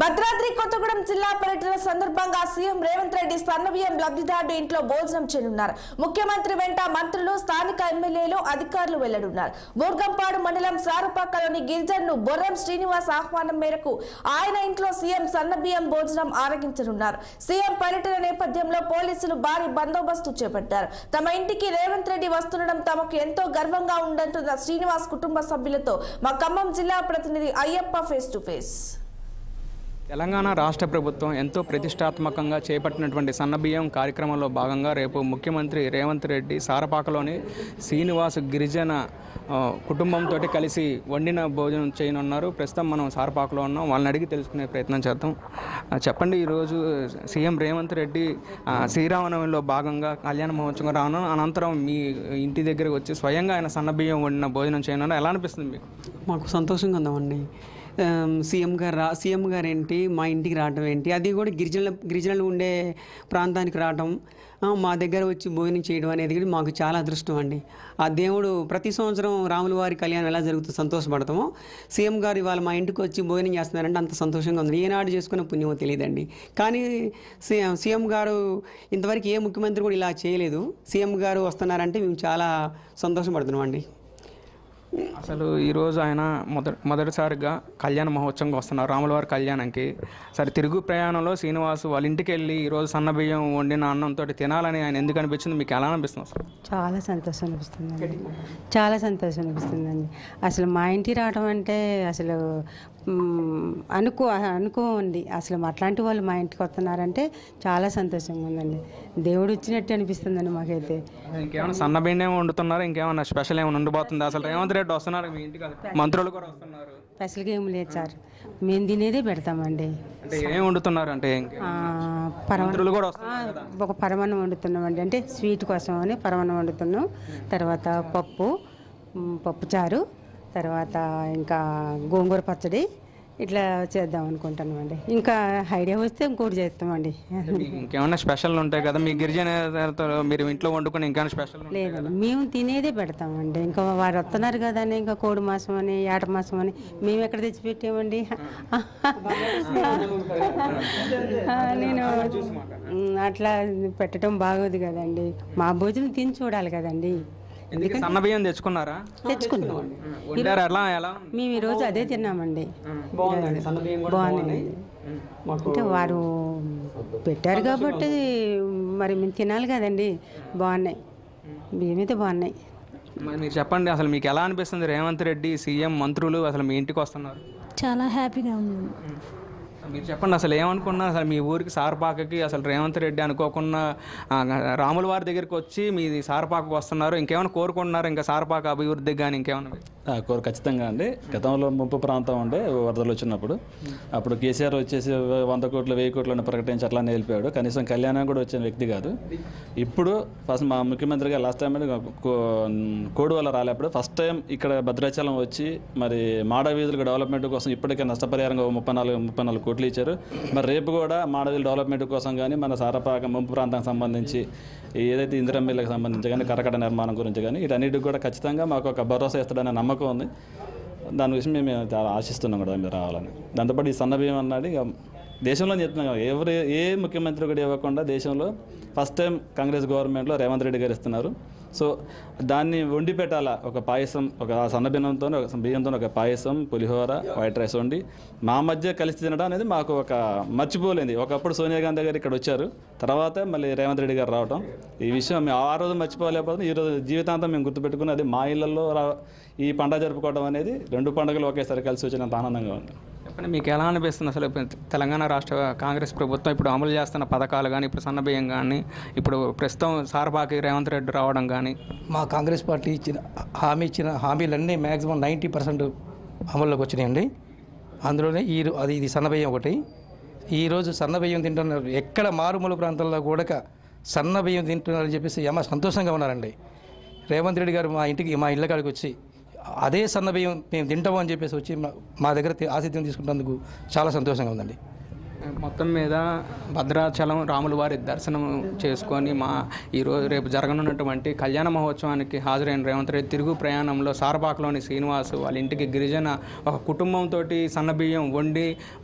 భద్రాద్రి కొత్తగూడెం జిల్లా పర్యటన సందర్భంగా సీఎం రేవంత్ రెడ్డి సన్నబియ్యం లబ్ధిదారుడు ఇంట్లో భోజనం చేయనున్నారు. ముఖ్యమంత్రి వెంట మంత్రులు, స్థానిక ఎమ్మెల్యేలు, అధికారులు వెళ్లనున్నారు. బోర్గంపాడు మండలం సారపాకలోని గిరిజనులు బొర్రం శ్రీనివాస్ ఆహ్వానం మేరకు ఆయన ఇంట్లో సీఎం సన్నబియ్యం భోజనం ఆరగించనున్నారు. సీఎం పర్యటన నేపథ్యంలో పోలీసులు భారీ బందోబస్తు చేపట్టారు. తమ ఇంటికి రేవంత్ రెడ్డి వస్తుండడం తమకు ఎంతో గర్వంగా ఉందంటున్న శ్రీనివాస్ కుటుంబ సభ్యులతో మా ఖమ్మం జిల్లా ప్రతినిధి Ayyappa face to face. Telangana రాష్ట్ర ప్రభుత్వం ఎంతో ప్రతిష్టాత్మకంగా చేపట్టినటువంటి సన్నబియ్యం కార్యక్రమంలో భాగంగా రేపు ముఖ్యమంత్రి రేవంత్ రెడ్డి సారపాకలోని శ్రీనివాస్ గిరిజన కుటుంబంతో కలిసి వండిన భోజనం చేయనున్నారు. ప్రస్తుతం మనం సారపాకలో ఉన్నాం. వాళ్ళని అడిగి తెలుసుకునే ప్రయత్నం చేద్దాం. చెప్పండి, ఈరోజు సీఎం రేవంత్ రెడ్డి శ్రీరామనవమిలో భాగంగా కళ్యాణ మహోత్సవం రాను అనంతరం మీ ఇంటి దగ్గరకు వచ్చి స్వయంగా ఆయన సన్నబియ్యం వండిన భోజనం చేయనున్నారు. ఎలా అనిపిస్తుంది మీకు? మాకు సంతోషంగా ఉందామండి. సీఎం గారు ఏంటి మా ఇంటికి రావడం ఏంటి, అది కూడా గిరిజనులు ఉండే ప్రాంతానికి రావడం, మా దగ్గర వచ్చి భోజనం చేయడం అనేది కూడా మాకు చాలా అదృష్టం అండి. ఆ దేవుడు ప్రతి సంవత్సరం రాముల వారి కళ్యాణం ఎలా జరుగుతుందో సంతోషపడతామో, సీఎం గారు ఇవాళ మా ఇంటికి వచ్చి భోజనం చేస్తున్నారంటే అంత సంతోషంగా ఉంది. ఏనాడు చేసుకున్న పుణ్యమో తెలియదండి. కానీ సీఎం గారు ఇంతవరకు ఏ ముఖ్యమంత్రి కూడా ఇలా చేయలేదు. సీఎం గారు వస్తున్నారంటే మేము చాలా సంతోషపడుతున్నాం అండి. అసలు ఈరోజు ఆయన మొదటిసారిగా కళ్యాణ మహోత్సవంకి వస్తున్నారు, రాములవారి కళ్యాణంకి. సరే, తిరుగు ప్రయాణంలో శ్రీనివాసు వాళ్ళ ఇంటికి వెళ్ళి ఈరోజు సన్నబియ్యం వండిన అన్నంతో తినాలని ఆయన ఎందుకు అనిపించింది? మీకు ఎలా అనిపిస్తుంది? అసలు చాలా సంతోషం అనిపిస్తుందండి. చాలా సంతోషం అనిపిస్తుందండి. అసలు మా ఇంటికి రావడం అంటే అసలు అనుకోండి. అసలు అట్లాంటి వాళ్ళు మా ఇంటికి వస్తున్నారంటే చాలా సంతోషంగా ఉందండి. దేవుడు వచ్చినట్టు అనిపిస్తుందండి మాకైతే. ఇంకేమైనా సన్నబియ్యం వండుతున్నారు? ఇంకేమైనా స్పెషల్ ఏమైనా ఉండిపోతుంది? అసలు రేవంత్ రెడ్డి వస్తున్నారు మీ ఇంటికి, మంత్రులు కూడా వస్తున్నారు. స్పెషల్గా ఏం లేదు సార్, మేము తినేదే పెడతామండి. అంటే ఏం వండుతున్నారు? అంటే మంత్రులు కూడా వస్తున్నారు. ఒక పరమాన్నం వండుతున్నామండి. అంటే స్వీట్ కోసం అని పరమాన్నం వండుతున్నాం. తర్వాత పప్పుచారు, తర్వాత ఇంకా గోంగూర పచ్చడి ఇట్లా చేద్దాం అనుకుంటున్నామండి. ఇంకా ఐడియా వస్తే ఇంకోటి చేస్తామండి. ఇంకేమన్నా స్పెషల్ ఉంటాయి కదా మీ గిరిజన మీరు ఇంట్లో వండుకొని? ఇంకేమైనా స్పెషల్ లేదండి, మేము తినేదే పెడతామండి. ఇంకా వారు వస్తున్నారు కదా అని ఇంకా కోడి మాసం అని ఏట మాసం అని మేము ఎక్కడ తెచ్చిపెట్టామండి. నేను అట్లా పెట్టడం బాగోదు కదండి. మా భోజనం తిని చూడాలి కదండి. సన్నబియ్యం తెచ్చుకున్నారా? తెచ్చుకున్నాం. మేము ఈరోజు అదే తిన్నామండి. బాగుంది. అంటే వారు పెట్టారు కాబట్టి మరి మేము తినాలి కదండి. బాగున్నాయి, బియ్యం అయితే బాగున్నాయి. మీరు చెప్పండి, అసలు మీకు ఎలా అనిపిస్తుంది? రేవంత్ రెడ్డి సీఎం, మంత్రులు అసలు మీ ఇంటికి వస్తున్నారు. చాలా హ్యాపీగా ఉంది. మీరు చెప్పండి, అసలు ఏమనుకున్నారు? అసలు మీ ఊరికి సారపాకకి అసలు రేవంత్ రెడ్డి అనుకోకుండా రాముల వారి దగ్గరికి వచ్చి మీది సారపాకకు వస్తున్నారు. ఇంకేమైనా కోరుకుంటున్నారు? ఇంకా సారపాక అభివృద్ధి కానీ ఇంకేమన్నా? ఖచ్చితంగా అండి. గతంలో ముంపు ప్రాంతం ఉండే వరదలు వచ్చినప్పుడు అప్పుడు కేసీఆర్ వచ్చేసి 100 కోట్లు 1000 కోట్లను ప్రకటించి అట్లా నిలిపాడు. కనీసం కళ్యాణం కూడా వచ్చిన వ్యక్తి కాదు. ఇప్పుడు ఫస్ట్ మా ముఖ్యమంత్రిగా లాస్ట్ టైం కోడి వల్ల రాలేప్పుడు ఫస్ట్ టైం ఇక్కడ భద్రాచలం వచ్చి మరి మాడ వీధులకు డెవలప్మెంట్ కోసం ఇప్పటికే నష్టపరిహారంగా 34 కోట్లు ఇచ్చారు. మరి రేపు కూడా మాడవీధుల డెవలప్మెంట్ కోసం కానీ మన సారపాక ముంపు ప్రాంతానికి సంబంధించి ఏదైతే ఇందిరమ్మలకు సంబంధించి కానీ కరకట నిర్మాణం గురించి కానీ వీటన్నిటికి కూడా ఖచ్చితంగా మాకు ఒక భరోసా ఇస్తాడనే నమ్మకం ఉంది. దాని విషయం మేము చాలా ఆశిస్తున్నాం కూడా మీరు రావాలని. దాంతోపాటు ఈ సన్నబియ్యం అన్నది ఇక దేశంలో చెప్తున్నాం, ఏ ముఖ్యమంత్రి కూడా ఇవ్వకుండా దేశంలో ఫస్ట్ టైం కాంగ్రెస్ గవర్నమెంట్లో రేవంత్ రెడ్డి గారు ఇస్తున్నారు. సో దాన్ని వండి పెట్టాలా, ఒక పాయసం, ఒక సన్నబియ్యంతో బియ్యంతో ఒక పాయసం, పులిహోర, వైట్ రైస్ వండి మా మధ్య కలిసి తినడం అనేది మాకు ఒక మర్చిపోలేంది. ఒకప్పుడు సోనియా గాంధీ గారు ఇక్కడ వచ్చారు, తర్వాత మళ్ళీ రేవంత్ రెడ్డి గారు రావడం, ఈ విషయం మేము ఆ రోజు మర్చిపోలేకపోతే ఈరోజు జీవితాంతం మేము గుర్తుపెట్టుకుని అది మా ఇళ్లలో ఈ పండుగ జరుపుకోవడం అనేది 2 పండుగలు ఒకేసారి కలిసి వచ్చినంత ఆనందంగా ఉంది. చెప్పండి, మీకు ఎలా అనిపిస్తుంది? అసలు తెలంగాణ రాష్ట్ర కాంగ్రెస్ ప్రభుత్వం ఇప్పుడు అమలు చేస్తున్న పథకాలు కానీ, ఇప్పుడు సన్నబియ్యం కానీ, ఇప్పుడు ప్రస్తుతం సారపాకి రేవంత్ రెడ్డి రావడం కానీ? మా కాంగ్రెస్ పార్టీ ఇచ్చిన హామీలన్నీ మ్యాక్సిమం 90% అమల్లోకి వచ్చినాయండి. అందులోనే ఇది సన్నబియ్యం ఒకటి. ఈరోజు సన్నబియ్యం తింటున్నారు. ఎక్కడ మారుమూల ప్రాంతాల్లో కూడా సన్నబియ్యం తింటున్నారని చెప్పేసి సంతోషంగా ఉన్నారండి. రేవంత్ రెడ్డి గారు మా ఇళ్ళ కాడికి వచ్చి అదే సన్నబియ్యం మేము తింటాము అని చెప్పేసి వచ్చి మా దగ్గర ఆతిథ్యం తీసుకుంటున్నందుకు చాలా సంతోషంగా ఉందండి. మొత్తం మీద భద్రాచలం రాముల వారి దర్శనం చేసుకొని ఈరోజు రేపు జరగనున్నటువంటి కళ్యాణ మహోత్సవానికి హాజరైన రేవంత్ రెడ్డి తిరుగు ప్రయాణంలో సారపాకలోని శ్రీనివాసు వాళ్ళ ఇంటికి గిరిజన ఒక కుటుంబంతో సన్నబియ్యం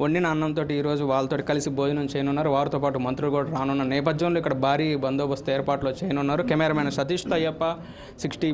వండిన అన్నంతో ఈరోజు వాళ్ళతో కలిసి భోజనం చేయనున్నారు. వారితో పాటు మంత్రులు కూడా రానున్న నేపథ్యంలో ఇక్కడ భారీ బందోబస్తు ఏర్పాట్లు చేయనున్నారు. Cameraman Satish Ayyappa 6 TV